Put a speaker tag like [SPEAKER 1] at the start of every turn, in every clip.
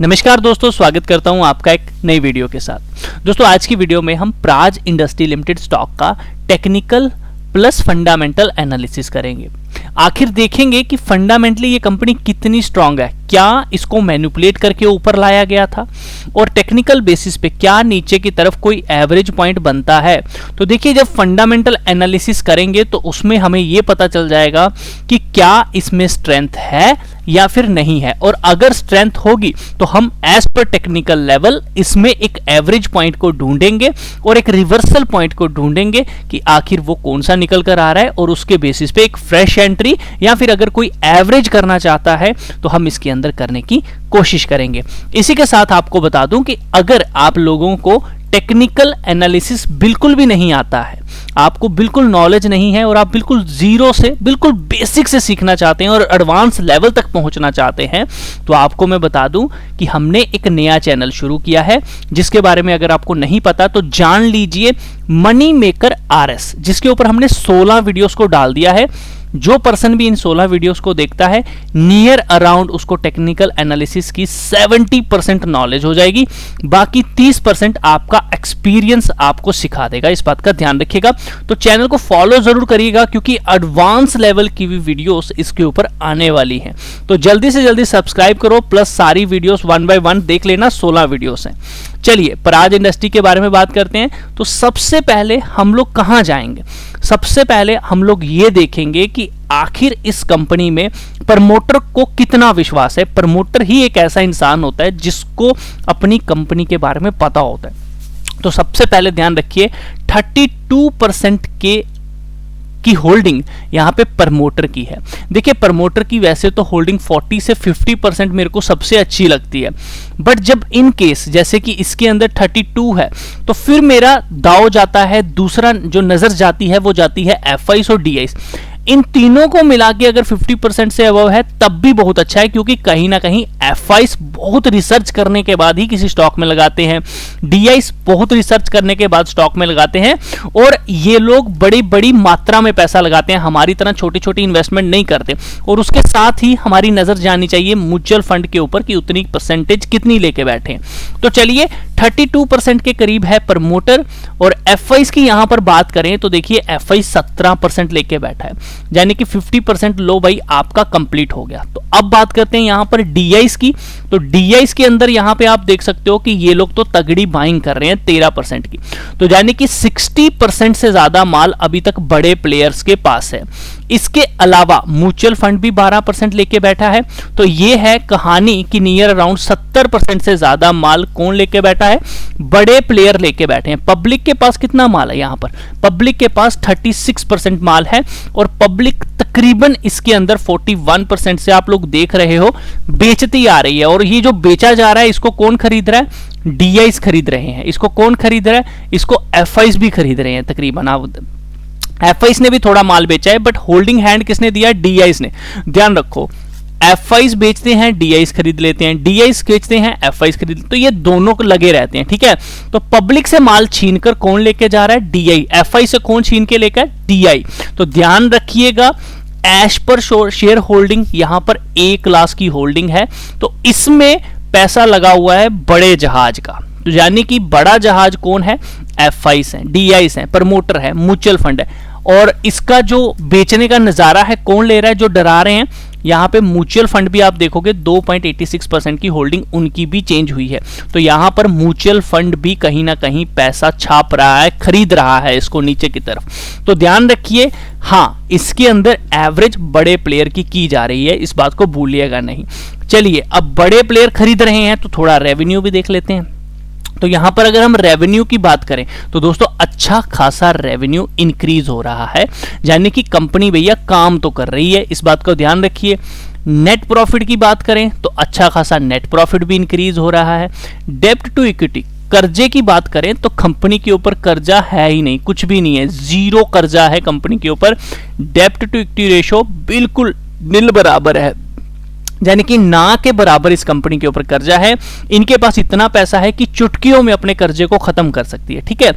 [SPEAKER 1] नमस्कार दोस्तों, स्वागत करता हूं आपका एक नई वीडियो के साथ। दोस्तों आज की वीडियो में हम प्राज इंडस्ट्री लिमिटेड स्टॉक का टेक्निकल प्लस फंडामेंटल एनालिसिस करेंगे। आखिर देखेंगे कि फंडामेंटली ये कंपनी कितनी स्ट्रांग है, क्या इसको मैनिपुलेट करके ऊपर लाया गया था और टेक्निकल बेसिस पे क्या नीचे की तरफ कोई एवरेज पॉइंट बनता है। तो देखिए, जब फंडामेंटल एनालिसिस करेंगे तो उसमें हमें ये पता चल जाएगा कि क्या इसमें स्ट्रेंथ है या फिर नहीं है, और अगर स्ट्रेंथ होगी तो हम एज पर टेक्निकल लेवल इसमें एक एवरेज पॉइंट को ढूंढेंगे और एक रिवर्सल पॉइंट को ढूंढेंगे कि आखिर वो कौन सा निकल कर आ रहा है, और उसके बेसिस पे एक फ्रेश एंट्री या फिर अगर कोई एवरेज करना चाहता है तो हम इसके अंदर करने की कोशिश करेंगे। इसी के साथ आपको बता दूं कि अगर आप लोगों को टेक्निकल एनालिसिस बिल्कुल भी नहीं आता है, आपको बिल्कुल नॉलेज नहीं है और आप बिल्कुल जीरो से बिल्कुल बेसिक से सीखना चाहते हैं और एडवांस लेवल तक पहुंचना चाहते हैं, तो आपको मैं बता दूं कि हमने एक नया चैनल शुरू किया है जिसके बारे में अगर आपको नहीं पता तो जान लीजिए, मनी मेकर RS, जिसके ऊपर हमने 16 वीडियोस को डाल दिया है। जो पर्सन भी इन 16 वीडियोस को देखता है, नियर अराउंड उसको टेक्निकल एनालिसिस की 70% नॉलेज हो जाएगी, बाकी 30% आपका एक्सपीरियंस आपको सिखा देगा। इस बात का ध्यान रखिएगा। तो चैनल को फॉलो जरूर करिएगा क्योंकि एडवांस लेवल की भी वीडियोस इसके ऊपर आने वाली हैं। तो जल्दी से जल्दी सब्सक्राइब करो, प्लस सारी वीडियोस 1 बाय 1 देख लेना। 16 वीडियोस हैं। चलिए प्राज इंडस्ट्री के बारे में बात करते हैं। तो सबसे पहले हम लोग कहां जाएंगे? सबसे पहले हम लोग ये देखेंगे कि आखिर इस कंपनी में प्रमोटर को कितना विश्वास है। प्रमोटर ही एक ऐसा इंसान होता है जिसको अपनी कंपनी के बारे में पता होता है। तो सबसे पहले ध्यान रखिए, 32% की होल्डिंग यहां पे प्रमोटर की है। देखिए, प्रमोटर की वैसे तो होल्डिंग 40 से 50% मेरे को सबसे अच्छी लगती है, बट जब इन केस जैसे कि इसके अंदर 32 है तो फिर मेरा दाव जाता है, दूसरा जो नजर जाती है वो जाती है FIs और DIs। इन तीनों को मिला के अगर 50% से अबव है तब भी बहुत अच्छा है, क्योंकि कहीं ना कहीं FIs बहुत रिसर्च करने के बाद ही किसी स्टॉक में लगाते हैं, DIs बहुत रिसर्च करने के बाद स्टॉक में लगाते हैं, और ये लोग बड़ी बड़ी मात्रा में पैसा लगाते हैं, हमारी तरह छोटी छोटी इन्वेस्टमेंट नहीं करते। और उसके साथ ही हमारी नजर जानी चाहिए म्यूचुअल फंड के ऊपर कि उतनी परसेंटेज कितनी लेके बैठे। तो चलिए, 32% के करीब है प्रमोटर, और FIs की यहां पर बात करें तो देखिए FI 17% लेके बैठा है, यानी कि 50% लो भाई आपका कंप्लीट हो गया। तो अब बात करते हैं यहां पर DIs की। तो DIs के अंदर यहां पे आप देख सकते हो कि ये लोग तो तगड़ी बाइंग कर रहे हैं 13% की, तो यानी कि 60% से ज्यादा माल अभी तक बड़े प्लेयर्स के पास है। इसके अलावा म्यूचुअल फंड भी 12% लेके बैठा है। तो ये है कहानी कि नियर अराउंड 70% से ज्यादा माल कौन लेके बैठा है? बड़े प्लेयर लेके बैठे हैं। पब्लिक के पास कितना माल है? यहां पर पब्लिक के पास 36% माल है, और पब्लिक तकरीबन इसके अंदर 41% से आप लोग देख रहे हो बेचती आ रही है। और ये जो बेचा जा रहा है इसको कौन खरीद रहा है? DIs खरीद रहे हैं। इसको कौन खरीद रहा है? इसको FIs भी खरीद रहे हैं तकरीबन। FIs ने भी थोड़ा माल बेचा है, बट होल्डिंग हैंड किसने दिया? DIs ने। ध्यान रखो, FIs बेचते हैं, DIs खरीद लेते हैं, DIs बेचते हैं, FIs खरीद लेते हैं, तो ये दोनों को लगे रहते हैं। ठीक है, तो पब्लिक से माल छीनकर कौन लेके जा रहा है? DI। FI से कौन छीन के लेकर? DI। तो ध्यान रखिएगा, एश पर शेयर होल्डिंग यहां पर A क्लास की होल्डिंग है, तो इसमें पैसा लगा हुआ है बड़े जहाज का। तो यानी कि बड़ा जहाज कौन है? FIs हैं, DIs हैं, प्रमोटर है, म्यूचुअल फंड है। और इसका जो बेचने का नजारा है कौन ले रहा है? जो डरा रहे हैं यहां पे म्यूचुअल फंड भी आप देखोगे 2.86% की होल्डिंग उनकी भी चेंज हुई है। तो यहां पर म्यूचुअल फंड भी कहीं ना कहीं पैसा छाप रहा है, खरीद रहा है इसको नीचे की तरफ। तो ध्यान रखिए, हाँ, इसके अंदर एवरेज बड़े प्लेयर की जा रही है, इस बात को भूलिएगा नहीं। चलिए, अब बड़े प्लेयर खरीद रहे हैं तो थोड़ा रेवेन्यू भी देख लेते हैं। तो यहां पर अगर हम रेवेन्यू की बात करें तो दोस्तों अच्छा खासा रेवेन्यू इंक्रीज हो रहा है, यानी कि कंपनी भैया काम तो कर रही है, इस बात को ध्यान रखिए। नेट प्रॉफिट की बात करें तो अच्छा खासा नेट प्रॉफिट भी इंक्रीज हो रहा है। डेब्ट टू इक्विटी, कर्जे की बात करें तो कंपनी के ऊपर कर्जा है ही नहीं, कुछ भी नहीं है, जीरो कर्जा है कंपनी के ऊपर। डेब्ट टू इक्विटी रेशो बिल्कुल नील बराबर है, यानी कि ना के बराबर इस कंपनी के ऊपर कर्जा है। इनके पास इतना पैसा है कि चुटकियों में अपने कर्जे को खत्म कर सकती है। ठीक है,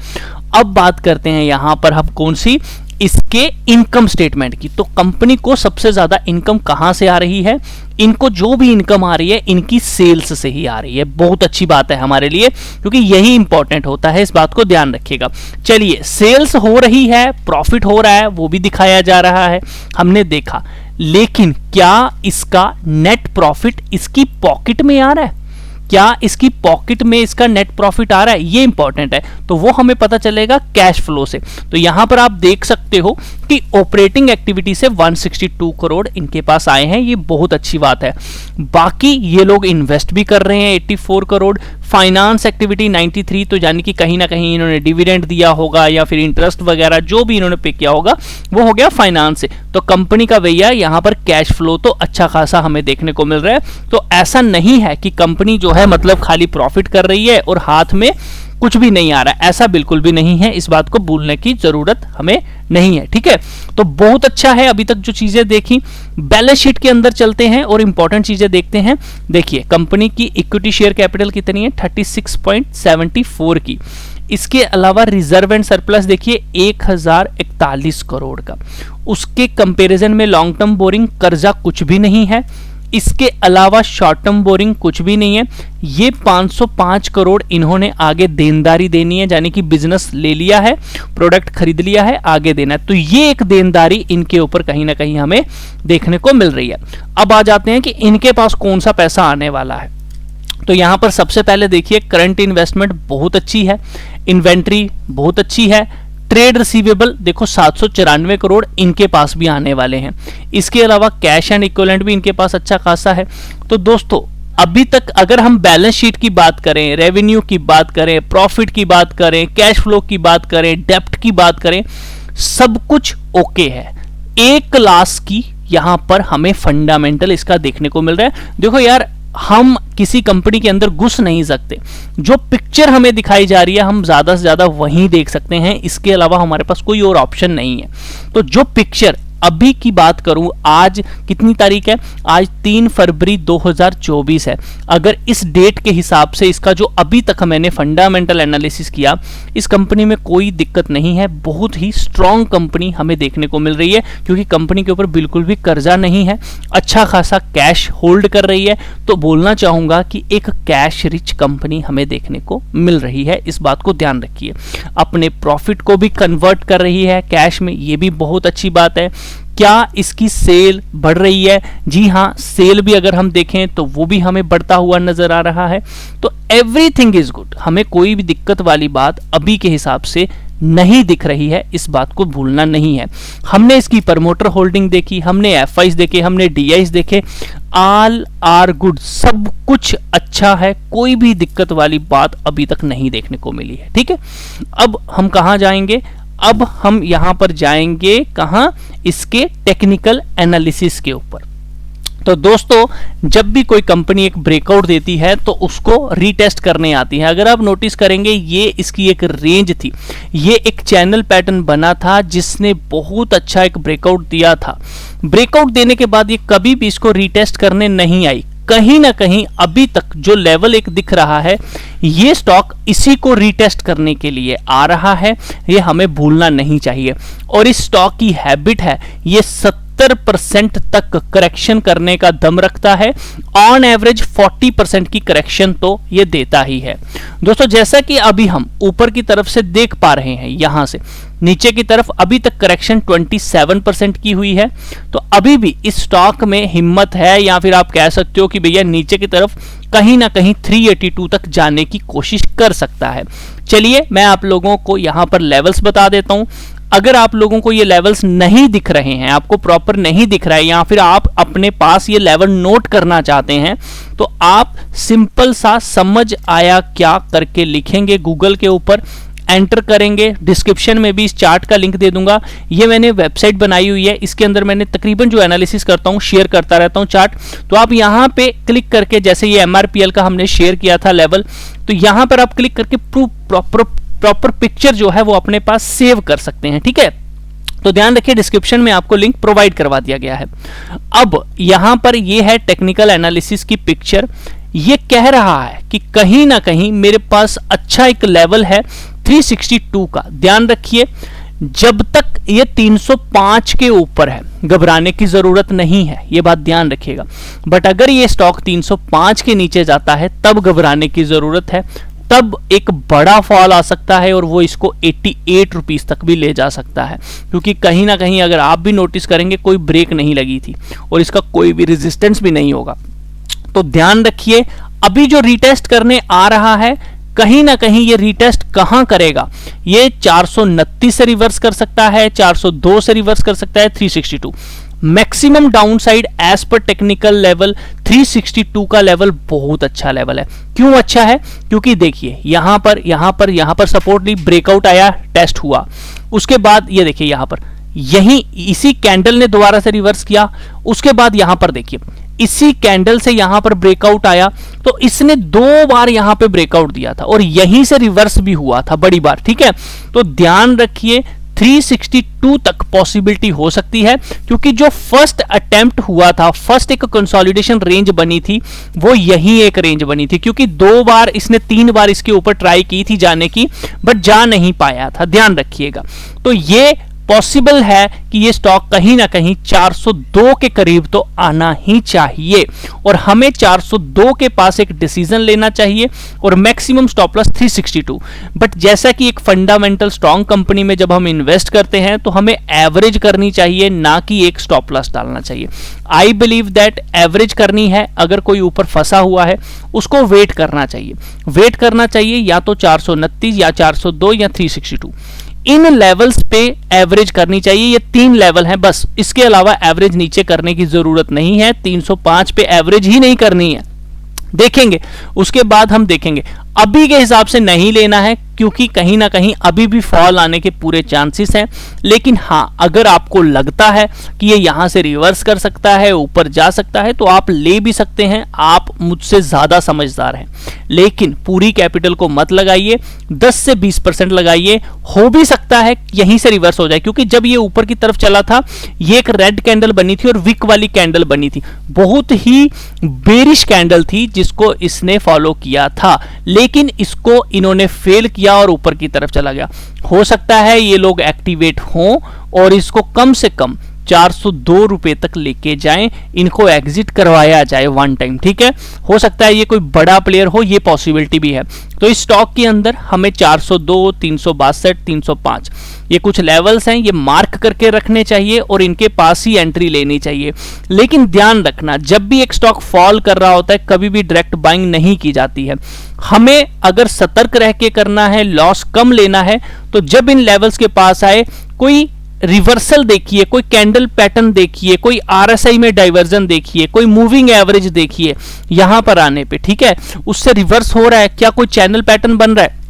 [SPEAKER 1] अब बात करते हैं यहां पर हम कौन सी? इसके इनकम स्टेटमेंट की। तो कंपनी को सबसे ज्यादा इनकम कहां से आ रही है? इनको जो भी इनकम आ रही है इनकी सेल्स से ही आ रही है। बहुत अच्छी बात है हमारे लिए, क्योंकि यही इंपॉर्टेंट होता है, इस बात को ध्यान रखिएगा। चलिए, सेल्स हो रही है, प्रॉफिट हो रहा है, वो भी दिखाया जा रहा है, हमने देखा। लेकिन क्या इसका नेट प्रॉफिट इसकी पॉकेट में आ रहा है? क्या इसकी पॉकेट में इसका नेट प्रॉफिट आ रहा है? ये इंपॉर्टेंट है। तो वो हमें पता चलेगा कैश फ्लो से। तो यहां पर आप देख सकते हो कि ऑपरेटिंग एक्टिविटी से 162 करोड़ इनके पास आए हैं, ये बहुत अच्छी बात है। बाकी ये लोग इन्वेस्ट भी कर रहे हैं 84 करोड़, फाइनेंस एक्टिविटी 93, तो यानी कि कहीं ना कहीं इन्होंने डिविडेंड दिया होगा या फिर इंटरेस्ट वगैरह जो भी इन्होंने पे किया होगा वो हो गया फाइनेंस से। तो कंपनी का भैया यहां पर कैश फ्लो तो अच्छा खासा हमें देखने को मिल रहा है। तो ऐसा नहीं है कि कंपनी जो है मतलब खाली प्रॉफिट कर रही है और हाथ में कुछ भी नहीं आ रहा है, ऐसा बिल्कुल भी नहीं है। इस बात को भूलने की जरूरत हमें नहीं है, ठीक है। तो बहुत अच्छा है अभी तक जो चीजें देखी। बैलेंस शीट के अंदर चलते हैं और इंपॉर्टेंट चीजें देखते हैं। देखिए, कंपनी की इक्विटी शेयर कैपिटल कितनी है? 36.74 की। इसके अलावा रिजर्व एंड सरप्लस देखिए 1041 करोड़ का। उसके कंपैरिजन में लॉन्ग टर्म बोरिंग कर्जा कुछ भी नहीं है। इसके अलावा शॉर्ट टर्म बोरिंग कुछ भी नहीं है। ये 505 करोड़ इन्होंने आगे देनदारी देनी है, यानी कि बिजनेस ले लिया है, प्रोडक्ट खरीद लिया है, आगे देना है। तो ये एक देनदारी इनके ऊपर कहीं ना कहीं हमें देखने को मिल रही है। अब आ जाते हैं कि इनके पास कौन सा पैसा आने वाला है। तो यहां पर सबसे पहले देखिए, करंट इन्वेस्टमेंट बहुत अच्छी है, इन्वेंट्री बहुत अच्छी है, ट्रेड रिसीवेबल देखो 794 करोड़ इनके पास भी आने वाले हैं। इसके अलावा कैश एंड इक्विवेलेंट भी इनके पास अच्छा खासा है। तो दोस्तों, अभी तक अगर हम बैलेंस शीट की बात करें, रेवेन्यू की बात करें, प्रॉफिट की बात करें, कैश फ्लो की बात करें, डेप्ट की बात करें, सब कुछ ओके है। एक क्लास की यहां पर हमें फंडामेंटल इसका देखने को मिल रहा है। देखो यार, हम किसी कंपनी के अंदर घुस नहीं सकते, जो पिक्चर हमें दिखाई जा रही है हम ज्यादा से ज्यादा वही देख सकते हैं, इसके अलावा हमारे पास कोई और ऑप्शन नहीं है। तो जो पिक्चर अभी की बात करूं, आज कितनी तारीख है? आज 3 फरवरी 2024 है। अगर इस डेट के हिसाब से इसका जो अभी तक मैंने फंडामेंटल एनालिसिस किया, इस कंपनी में कोई दिक्कत नहीं है। बहुत ही स्ट्रांग कंपनी हमें देखने को मिल रही है, क्योंकि कंपनी के ऊपर बिल्कुल भी कर्जा नहीं है, अच्छा खासा कैश होल्ड कर रही है। तो बोलना चाहूंगा कि एक कैश रिच कंपनी हमें देखने को मिल रही है, इस बात को ध्यान रखिए। अपने प्रॉफिट को भी कन्वर्ट कर रही है कैश में, ये भी बहुत अच्छी बात है। क्या इसकी सेल बढ़ रही है? जी हाँ, सेल भी अगर हम देखें तो वो भी हमें बढ़ता हुआ नजर आ रहा है। तो एवरीथिंग इज गुड, हमें कोई भी दिक्कत वाली बात अभी के हिसाब से नहीं दिख रही है, इस बात को भूलना नहीं है। हमने इसकी प्रमोटर होल्डिंग देखी, हमने एफआईज देखे, हमने डीआईज देखे, ऑल आर गुड, सब कुछ अच्छा है, कोई भी दिक्कत वाली बात अभी तक नहीं देखने को मिली है, ठीक है। अब हम कहां जाएंगे? अब हम यहां पर जाएंगे कहां? इसके टेक्निकल एनालिसिस के ऊपर। तो दोस्तों, जब भी कोई कंपनी एक ब्रेकआउट देती है तो उसको रीटेस्ट करने आती है। अगर आप नोटिस करेंगे, ये इसकी एक रेंज थी, ये एक चैनल पैटर्न बना था जिसने बहुत अच्छा एक ब्रेकआउट दिया था। ब्रेकआउट देने के बाद ये कभी भी इसको रीटेस्ट करने नहीं आई। कहीं ना कहीं अभी तक जो लेवल एक दिख रहा है, ये स्टॉक इसी को रीटेस्ट करने के लिए आ रहा है, ये हमें भूलना नहीं चाहिए। और इस स्टॉक की हैबिट है, ये 70% तक करेक्शन करने का दम रखता है। ऑन एवरेज 40% की करेक्शन तो ये देता ही है। दोस्तों, जैसा कि अभी हम ऊपर की तरफ से देख पा रहे हैं, यहां से नीचे की तरफ अभी तक करेक्शन 27% की हुई है। तो अभी भी इस स्टॉक में हिम्मत है, या फिर आप कह सकते हो कि भैया नीचे की तरफ कहीं ना कहीं 382 तक जाने की कोशिश कर सकता है। चलिए, मैं आप लोगों को यहां पर लेवल्स बता देता हूं। अगर आप लोगों को ये लेवल्स नहीं दिख रहे हैं, आपको प्रॉपर नहीं दिख रहा है, या फिर आप अपने पास ये लेवल नोट करना चाहते हैं, तो आप सिंपल सा समझ आया क्या करके लिखेंगे, गूगल के ऊपर एंटर करेंगे। डिस्क्रिप्शन में भी इस चार्ट का लिंक दे दूंगा। ये मैंने वेबसाइट बनाई हुई है, इसके अंदर मैंने तकरीबन जो एनालिसिस करता हूँ शेयर करता रहता हूँ चार्ट। तो आप यहाँ पे क्लिक करके, जैसे ये MRPL का हमने शेयर किया था लेवल, तो यहाँ पर आप क्लिक करके प्रॉपर पिक्चर जो है वो अपने पास सेव कर सकते हैं, ठीक है। तो ध्यान रखिए, डिस्क्रिप्शन में आपको लिंक प्रोवाइड करवा दिया गया है। अब यहां पर ये है टेक्निकल एनालिसिस की पिक्चर। ये कह रहा है कि कहीं ना कहीं मेरे पास अच्छा एक लेवल है 362 का। ध्यान रखिए, जब तक ये 305 के ऊपर है घबराने की जरूरत नहीं है, ये बात ध्यान रखिएगा। बट अगर ये स्टॉक 305 के नीचे जाता है तब घबराने की जरूरत है, तब एक बड़ा फॉल आ सकता है और वो इसको 88 रुपीस तक भी ले जा सकता है, क्योंकि कहीं ना कहीं अगर आप भी नोटिस करेंगे कोई ब्रेक नहीं लगी थी और इसका कोई भी रेजिस्टेंस भी नहीं होगा। तो ध्यान रखिए, अभी जो रीटेस्ट करने आ रहा है कहीं ना कहीं ये रीटेस्ट कहां करेगा, ये 429 से रिवर्स कर सकता है, 402 से रिवर्स कर सकता है, 362 maximum downside as per technical level 362 का लेवल बहुत अच्छा लेवल है। क्यों अच्छा है? क्योंकि देखिए यहां पर सपोर्ट ली, ब्रेकआउट आया, टेस्ट हुआ, उसके बाद ये देखिए यहां पर यही इसी कैंडल ने दोबारा से रिवर्स किया, उसके बाद यहां पर देखिए इसी कैंडल से यहां पर ब्रेकआउट आया, तो इसने 2 बार यहां पे ब्रेकआउट दिया था और यहीं से रिवर्स भी हुआ था बड़ी बार। ठीक है, तो ध्यान रखिए 362 तक पॉसिबिलिटी हो सकती है, क्योंकि जो फर्स्ट अटेम्प्ट हुआ था, फर्स्ट एक कंसोलिडेशन रेंज बनी थी, वो यही एक रेंज बनी थी, क्योंकि 2 बार इसने 3 बार इसके ऊपर ट्राई की थी जाने की, बट जा नहीं पाया था, ध्यान रखिएगा। तो ये पॉसिबल है कि ये स्टॉक कहीं ना कहीं 402 के करीब तो आना ही चाहिए और हमें 402 के पास एक डिसीजन लेना चाहिए और मैक्सिमम स्टॉप लॉस 362। बट जैसा कि एक फंडामेंटल स्ट्रॉन्ग कंपनी में जब हम इन्वेस्ट करते हैं तो हमें एवरेज करनी चाहिए, ना कि एक स्टॉप लॉस डालना चाहिए। आई बिलीव दैट एवरेज करनी है, अगर कोई ऊपर फंसा हुआ है उसको वेट करना चाहिए, या तो 429 या 402 या 362 इन लेवल्स पे एवरेज करनी चाहिए। ये 3 लेवल हैं बस, इसके अलावा एवरेज नीचे करने की जरूरत नहीं है। 305 पे एवरेज ही नहीं करनी है, देखेंगे उसके बाद हम देखेंगे। अभी के हिसाब से नहीं लेना है, क्योंकि कहीं ना कहीं अभी भी फॉल आने के पूरे चांसेस हैं। लेकिन हाँ, अगर आपको लगता है कि ये यहां से रिवर्स कर सकता है, ऊपर जा सकता है, तो आप ले भी सकते हैं। आप मुझसे ज्यादा समझदार हैं, लेकिन पूरी कैपिटल को मत लगाइए, 10 से 20% लगाइए। हो भी सकता है यहीं से रिवर्स हो जाए, क्योंकि जब ये ऊपर की तरफ चला था ये एक रेड कैंडल बनी थी और विक वाली कैंडल बनी थी, बहुत ही बेरिश कैंडल थी जिसको इसने फॉलो किया था, लेकिन इसको इन्होंने फेल किया और ऊपर की तरफ चला गया। हो सकता है ये लोग एक्टिवेट हों और इसको कम से कम 402 रुपए तक लेके जाएं, इनको एग्जिट करवाया जाए वन टाइम। ठीक है, हो सकता है ये कोई बड़ा प्लेयर हो, ये पॉसिबिलिटी भी है। तो इस स्टॉक के अंदर हमें 402, 362, 305 ये कुछ लेवल्स हैं, ये मार्क करके रखने चाहिए और इनके पास ही एंट्री लेनी चाहिए। लेकिन ध्यान रखना, जब भी एक स्टॉक फॉल कर रहा होता है कभी भी डायरेक्ट बाइंग नहीं की जाती है। हमें अगर सतर्क रह के करना है, लॉस कम लेना है, तो जब इन लेवल्स के पास आए कोई रिवर्सल देखिए, कोई कैंडल पैटर्न देखिए, कोई आरएसआई में डाइवर्जन देखिए, कोई मूविंग एवरेज देखिए यहां पर आने पे, ठीक है, उससे रिवर्स हो रहा है क्या, कोई चैनल पैटर्न बन रहा है,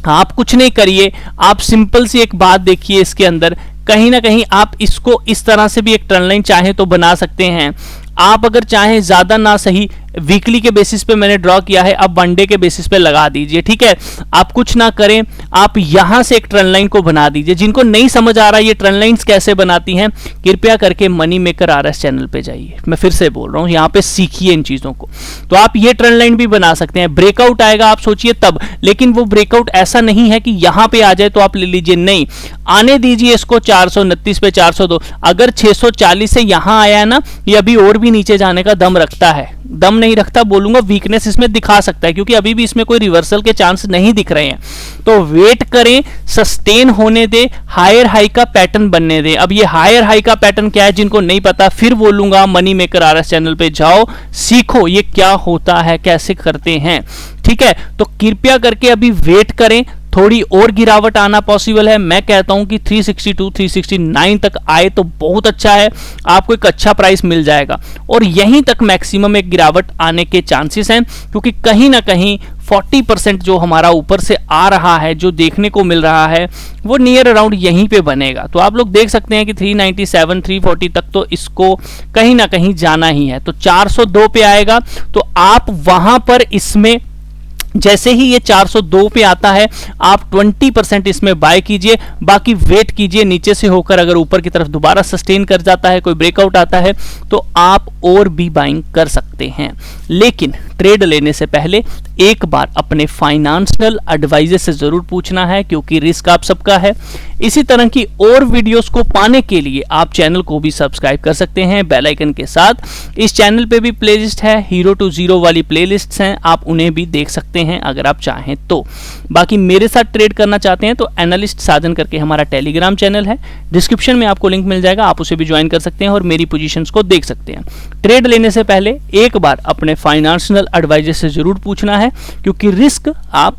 [SPEAKER 1] आप कुछ नहीं करिए, आप सिंपल सी एक बात देखिए इसके अंदर, कहीं ना कहीं आप इसको इस तरह से भी एक ट्रेंड लाइन चाहे तो बना सकते हैं। आप अगर चाहें ज्यादा ना सही वीकली के बेसिस पे मैंने ड्रॉ किया है, अब वन डे के बेसिस पे लगा दीजिए। ठीक है, आप कुछ ना करें, आप यहां से एक ट्रेंड लाइन को बना दीजिए। जिनको नहीं समझ आ रहा ये ट्रेंड लाइंस कैसे बनाती हैं, कृपया करके मनी मेकर आरएस चैनल पे जाइए, मैं फिर से बोल रहा हूं, यहां पे सीखिए इन चीजों को। तो आप ये ट्रेंड लाइन भी बना सकते हैं। ब्रेकआउट आएगा आप सोचिए तब, लेकिन वो ब्रेकआउट ऐसा नहीं है कि यहां पे आ जाए तो आप ले लीजिए, नहीं, आने दीजिए इसको 429 पे 402। अगर 640 से यहां आया है ना, ये अभी और भी नीचे जाने का दम रखता है, दम नहीं रखता बोलूंगा, वीकनेस इसमें दिखा सकता है, क्योंकि अभी भी इसमें कोई रिवर्सल के चांस नहीं दिख रहे हैं। तो वेट करें, सस्टेन होने दे, हायर हाई का पैटर्न बनने दे। अब ये हायर हाई का पैटर्न क्या है जिनको नहीं पता, फिर बोलूंगा मनी मेकर आरएस चैनल पे जाओ, सीखो ये क्या होता है, कैसे करते हैं। ठीक है, तो कृपया करके अभी वेट करें, थोड़ी और गिरावट आना पॉसिबल है। मैं कहता हूं कि 362 369 तक आए तो बहुत अच्छा है, आपको एक अच्छा प्राइस मिल जाएगा और यहीं तक मैक्सिमम एक गिरावट आने के चांसेस हैं, क्योंकि कहीं ना कहीं 40% जो हमारा ऊपर से आ रहा है, जो देखने को मिल रहा है, वो नियर अराउंड यहीं पे बनेगा। तो आप लोग देख सकते हैं कि 397 340 तक तो इसको कहीं ना कहीं जाना ही है। तो 402 पे आएगा तो आप वहां पर इसमें जैसे ही ये 402 पे आता है आप 20% इसमें बाय कीजिए, बाकी वेट कीजिए नीचे से होकर अगर ऊपर की तरफ दोबारा सस्टेन कर जाता है, कोई ब्रेकआउट आता है तो आप और भी बाइंग कर सकते हैं। लेकिन ट्रेड लेने से पहले एक बार अपने फाइनेंशियल एडवाइजर से जरूर पूछना है, क्योंकि रिस्क आप सबका है। इसी तरह की और वीडियोस को पाने के लिए आप चैनल को भी सब्सक्राइब कर सकते हैं बेल आइकन के साथ। इस चैनल पे भी प्लेलिस्ट है, 0 to 0 वाली प्लेलिस्ट्स हैं, आप उन्हें भी देख सकते हैं अगर आप चाहें तो। बाकी मेरे साथ ट्रेड करना चाहते हैं तो एनालिस्ट साजन करके हमारा टेलीग्राम चैनल है, डिस्क्रिप्शन में आपको लिंक मिल जाएगा, आप उसे भी ज्वाइन कर सकते हैं और मेरी पोजीशंस को देख सकते हैं। ट्रेड लेने से पहले एक बार अपने फाइनेंशियल एडवाइजर से जरूर पूछना है, क्योंकि रिस्क आप